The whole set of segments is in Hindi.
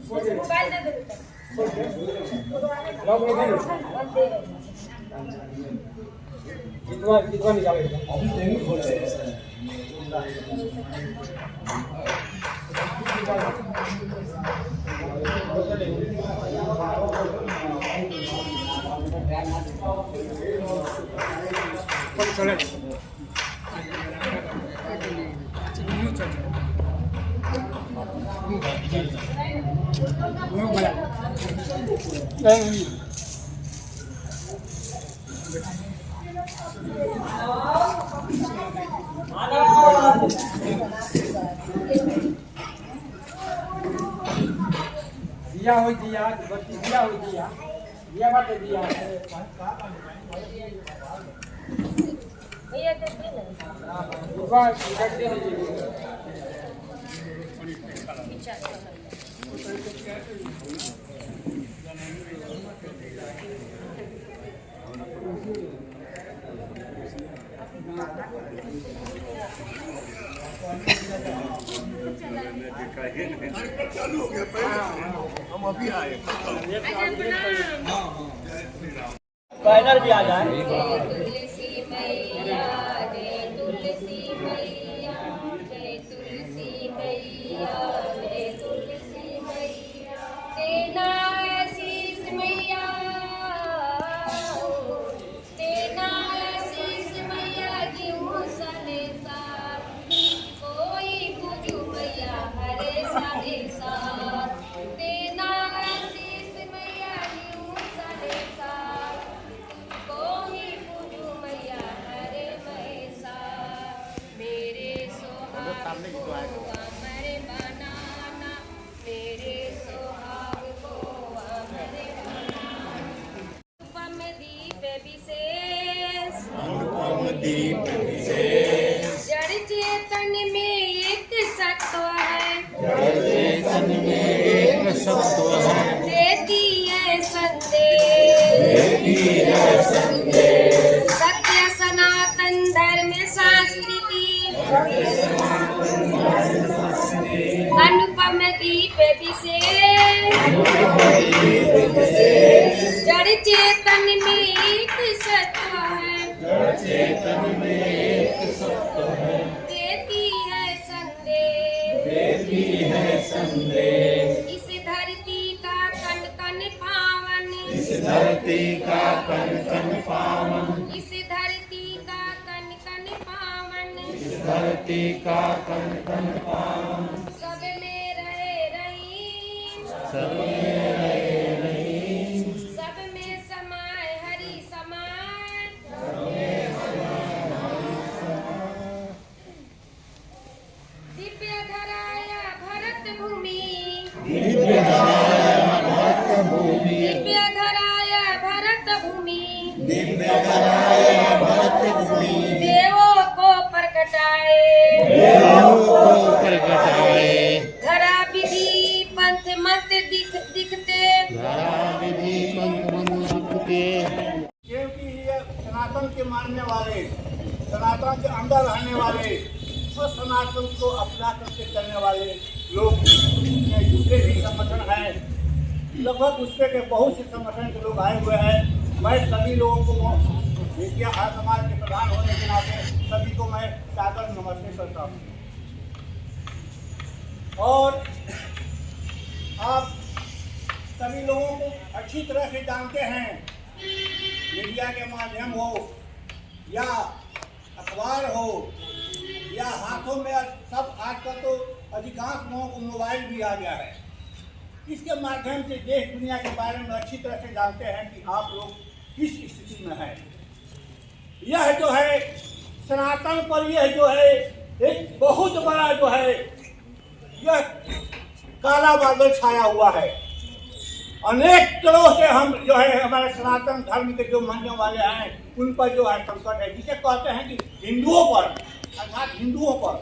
मोबाइल दे दे कितना निकालेगा अभी नहीं खोल रहे हैं दिया हो दिया बत्ती दिया हो दिया बात दिया भैया दे दे ऊपर रख दे चालू हो गया पहले हम अभी आए बैनर भी आ जाए तुलसी मैया जय तुलसी मैया जय तुलसी मैया जय तुलसी मैया तेना आशीष मैया तेना आशीष मैया जीव सलेसा कोई पूजू मैया हरे सारे साथ तेना आशीष मैया जीव सलेसा कोई पूजू मैया हरे मैसा मेरे सोहाग को अमर बनाना मेरे सोहाग को अमर बनाना अनुपम दीप विशेष जड़ चेतन में एक सत्व है देती है संदेश सत्य सनातन धर्म संस्कृति अनुपम दीप विशेष जड़ चेतन में एक सत्व है देती है संदेश इस धरती का कण कण पावन इस धरती का कण कण पावन सब में रहे रहीम सब में समाए हरि समाए दिव्य धराया भरत भूमि दिव्य धराया भरत भूमि देवों को प्रकटाए धरा विधि पंथ मत दिखते क्योंकि ये सनातन के मानने वाले सनातन के अंदर रहने वाले और सनातन को अपना करके चलने वाले लोग दूसरे भी संगठन हैं लगभग उसके के बहुत से संगठन के लोग आए हुए हैं। मैं सभी लोगों को बेटिया हर समाज के प्रधान होने के नाते सभी को मैं सादर नमस्ते करता हूँ। और आप सभी लोगों को अच्छी तरह से जानते हैं, मीडिया के माध्यम हो या अखबार हो या हाथों में सब आजकल तो अधिकांश लोगों को मोबाइल भी आ गया है। इसके माध्यम से देश दुनिया के बारे में अच्छी तरह से जानते हैं कि आप लोग किस स्थिति में हैं। यह जो है सनातन पर यह जो है एक बहुत बड़ा जो है यह काला बादल छाया हुआ है। अनेक तरह से हम जो है हमारे सनातन धर्म के जो मानने वाले हैं उन पर जो है संकट है, जिसे कहते हैं कि हिंदुओं पर अर्थात हिंदुओं पर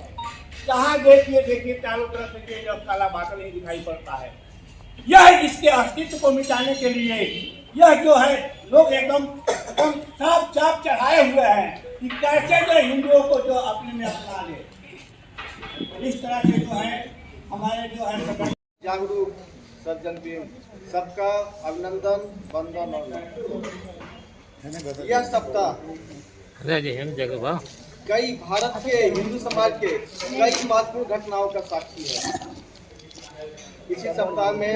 जहाँ देखिए चारों तरफ से जो काला बादल ही दिखाई पड़ता है। यह इसके अस्तित्व को मिटाने के लिए यह जो है लोग एकदम साफ चाप चढ़ाए हुए हैं कि कैसे जो हिंदुओं को जो अपने में अपना ले। इस तरह से जो है हमारे जो है जागरूक सज्जन टीम, सबका अभिनंदन, वंदन और नमन। यह सप्ताह कई भारत के हिंदू समाज के कई महत्वपूर्ण घटनाओं का साक्षी है। इसी सप्ताह में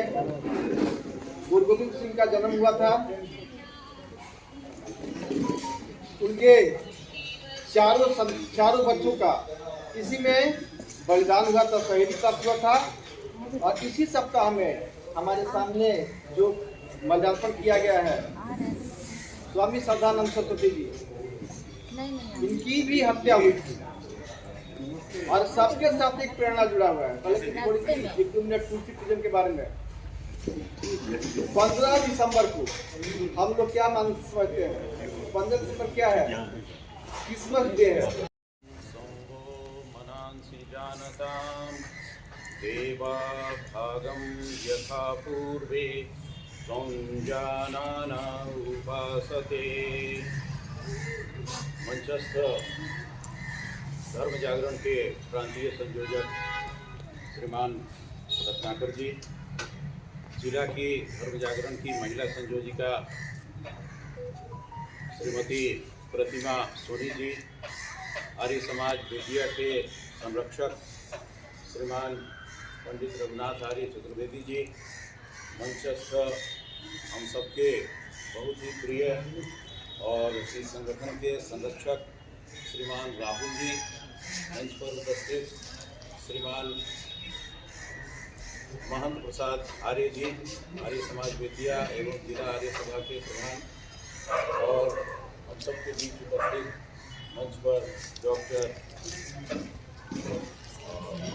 गुरु गोविंद सिंह का जन्म हुआ था। उनके चारों बच्चों का इसी में बलिदान हुआ था, शहीदी प्राप्त हुआ था। और इसी सप्ताह में हमारे सामने जो माल्यार्पण किया गया है, स्वामी श्रद्धानंद सरस्वती जी, इनकी भी हत्या हुई थी। और सबके साथ एक प्रेरणा जुड़ा हुआ है। पहले थोड़ी सी एक 2 मिनट तुलसी पूजन के बारे में। 15 दिसंबर को हम लोग क्या समझते हैं? 15 दिसंबर क्या है? क्रिसमस डे है। देवा भागं यथा पूर्वे संजानाना उपासते। मंचस्थ धर्म जागरण के प्रांतीय संयोजक श्रीमान रत्नाकर जी, जिला की धर्म जागरण की महिला संयोजिका श्रीमती प्रतिमा सोनी जी, आर्य समाज बेतिया के संरक्षक श्रीमान पंडित रघुनाथ आर्य चतुर्वेदी जी, मंचस्थ हम सबके बहुत ही प्रिय और इस संगठन के संरक्षक श्रीमान राहुल जी, मंच पर उपस्थित श्रीमान महंत प्रसाद आर्य जी, आर्य समाज बेतिया एवं जिला आर्य सभा के प्रधान, और हम सबके बीच उपस्थित मंच पर डॉक्टर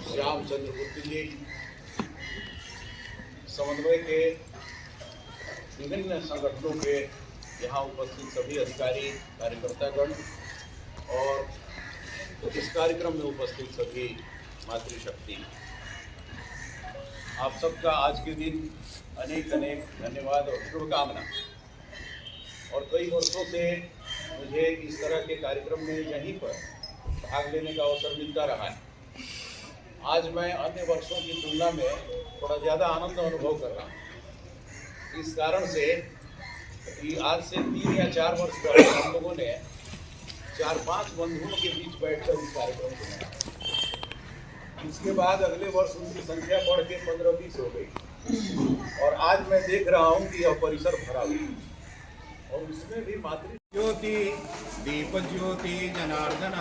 श्यामचंद्र गुप्त जी, समन्वय के विभिन्न संगठनों के यहाँ उपस्थित सभी अधिकारी कार्यकर्तागण और इस कार्यक्रम में उपस्थित सभी मातृशक्ति, आप सबका आज के दिन अनेक अनेक धन्यवाद और शुभकामना। और कई वर्षों से मुझे इस तरह के कार्यक्रम में यहीं पर भाग लेने का अवसर मिलता रहा है। आज मैं अन्य वर्षों की तुलना में थोड़ा ज़्यादा आनंद अनुभव कर रहा हूँ, इस कारण से कि आज से 3 या 4 वर्ष पहले हम लोगों ने 4-5 बंधुओं के बीच बैठकर इस कार्यक्रम को मनाया। इसके बाद अगले वर्ष उनकी संख्या बढ़ के 15-20 हो गई और आज मैं देख रहा हूँ कि यह परिसर भरा हुआ है और उसमें भी मातृ ज्योति दीप ज्योति जनार्दन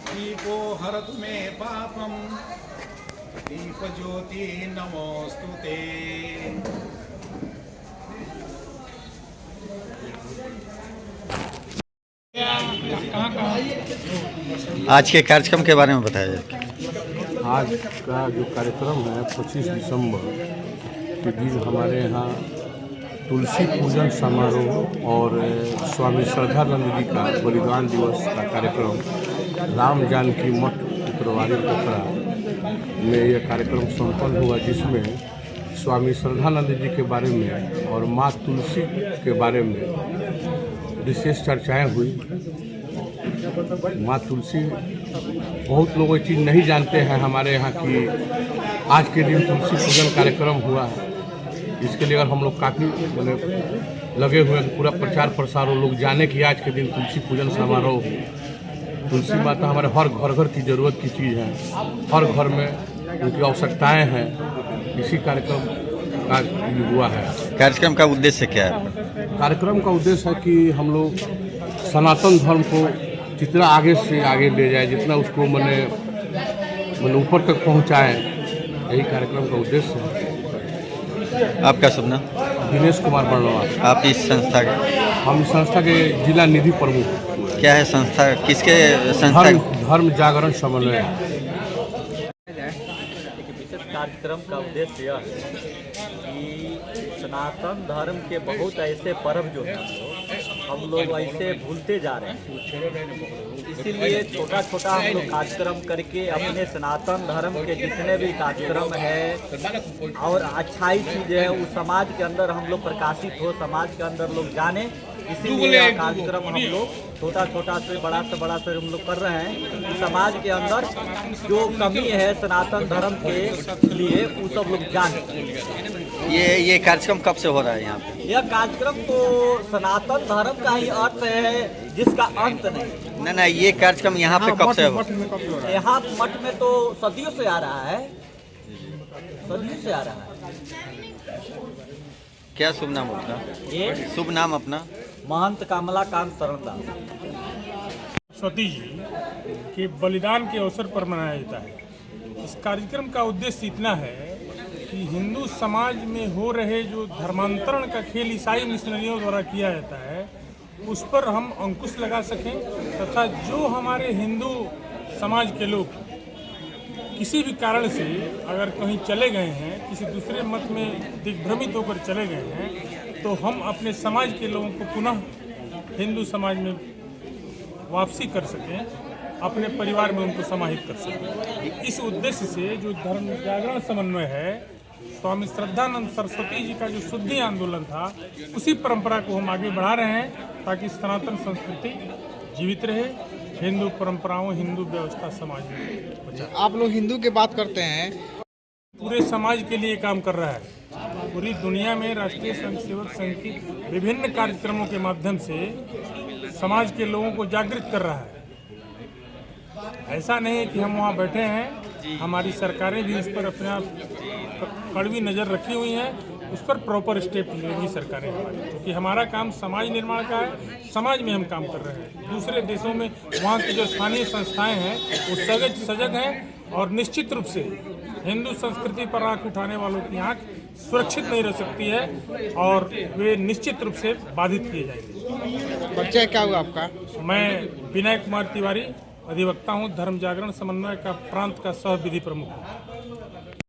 दीपो हरतु मे पापम दीप ज्योति नमोस्तुते। आज के कार्यक्रम के बारे में बताया जाए। आज का जो कार्यक्रम है 25 दिसंबर के दिन हमारे यहाँ तुलसी पूजन समारोह और स्वामी श्रद्धानंद जी का बलिदान दिवस का कार्यक्रम राम जानकी मठ उत्तरवारी पोखरा में यह कार्यक्रम संपन्न हुआ, जिसमें स्वामी श्रद्धानंद जी के बारे में और माँ तुलसी के बारे में विशेष चर्चाएं हुई। माँ तुलसी, बहुत लोग ये चीज़ नहीं जानते हैं हमारे यहाँ कि आज के दिन तुलसी पूजन कार्यक्रम हुआ है। इसके लिए अगर हम लोग काफ़ी लगे हुए हैं, पूरा प्रचार प्रसार वो लोग जाने कि आज के दिन तुलसी पूजन समारोह। तुलसी माता हमारे हर घर की ज़रूरत की चीज़ है, हर घर में उनकी आवश्यकताएँ हैं। इसी कार्यक्रम का हुआ है। कार्यक्रम का उद्देश्य क्या है? कार्यक्रम का उद्देश्य है कि हम लोग सनातन धर्म को जितना आगे से आगे ले जाए, जितना उसको मैंने ऊपर तक पहुंचाएं, यही कार्यक्रम का उद्देश्य है। आपका शुभ नाम? दिनेश कुमार बर्णवा। आप इस संस्था के? हम इस संस्था के जिला निधि प्रमुख। क्या है संस्था? किसके संस्था? धर्म जागरण समन्वय। विशेष कार्यक्रम का उद्देश्य यह है कि सनातन धर्म के बहुत ऐसे पर्व जो हैं हम लोग ऐसे भूलते जा रहे हैं, इसीलिए छोटा छोटा हम लोग कार्यक्रम करके अपने सनातन धर्म के जितने भी कार्यक्रम है और अच्छाई चीज़ें हैं उस समाज के अंदर हम लोग प्रकाशित हो, समाज के अंदर लोग जाने इसीलिए यह कार्यक्रम हम लोग छोटा छोटा से बड़ा से हम लोग कर रहे हैं कि समाज के अंदर जो कमी है सनातन धर्म के लिए वो सब लोग जाने। ये कार्यक्रम कब से हो रहा है यहाँ पे? यह कार्यक्रम तो सनातन धर्म का ही अर्थ है जिसका अंत नहीं। नहीं, ये कार्यक्रम यहाँ पे कब से हो? यहाँ मठ में तो सदियों से आ रहा है, सदियों से आ रहा है। क्या शुभ नाम अपना? ये शुभ नाम अपना? महंत कमलाकांत शरणदास। सरस्वती जी के बलिदान के अवसर पर मनाया जाता है। इस कार्यक्रम का उद्देश्य इतना है कि हिंदू समाज में हो रहे जो धर्मांतरण का खेल ईसाई मिशनरियों द्वारा किया जाता है उस पर हम अंकुश लगा सकें तथा जो हमारे हिंदू समाज के लोग किसी भी कारण से अगर कहीं चले गए हैं, किसी दूसरे मत में दिग्भ्रमित होकर चले गए हैं, तो हम अपने समाज के लोगों को पुनः हिंदू समाज में वापसी कर सकें, अपने परिवार में उनको समाहित कर सकें। इस उद्देश्य से जो धर्म जागरण समन्वय है, स्वामी श्रद्धानंद सरस्वती जी का जो शुद्धि आंदोलन था, उसी परंपरा को हम आगे बढ़ा रहे हैं ताकि सनातन संस्कृति जीवित रहे, हिंदू परंपराओं, हिंदू व्यवस्था समाज में बचा। आप लोग हिंदू की बात करते हैं, पूरे समाज के लिए काम कर रहा है। पूरी दुनिया में राष्ट्रीय स्वयंसेवक संघ की विभिन्न कार्यक्रमों के माध्यम से समाज के लोगों को जागृत कर रहा है। ऐसा नहीं है कि हम वहाँ बैठे हैं, हमारी सरकारें भी उस पर अपना कड़वी नज़र रखी हुई हैं, उस पर प्रॉपर स्टेप लेंगी सरकारें हमारी, क्योंकि हमारा काम समाज निर्माण का है, समाज में हम काम कर रहे हैं। दूसरे देशों में वहाँ की जो स्थानीय संस्थाएं हैं वो सजग हैं और निश्चित रूप से हिंदू संस्कृति पर आँख उठाने वालों की आँख सुरक्षित नहीं रह सकती है और वे निश्चित रूप से बाधित किए जाएंगे। परिचय क्या हुआ आपका? मैं विनय कुमार तिवारी अधिवक्ता हूँ, धर्म जागरण समन्वय का प्रांत का सह विधि प्रमुख हूँ।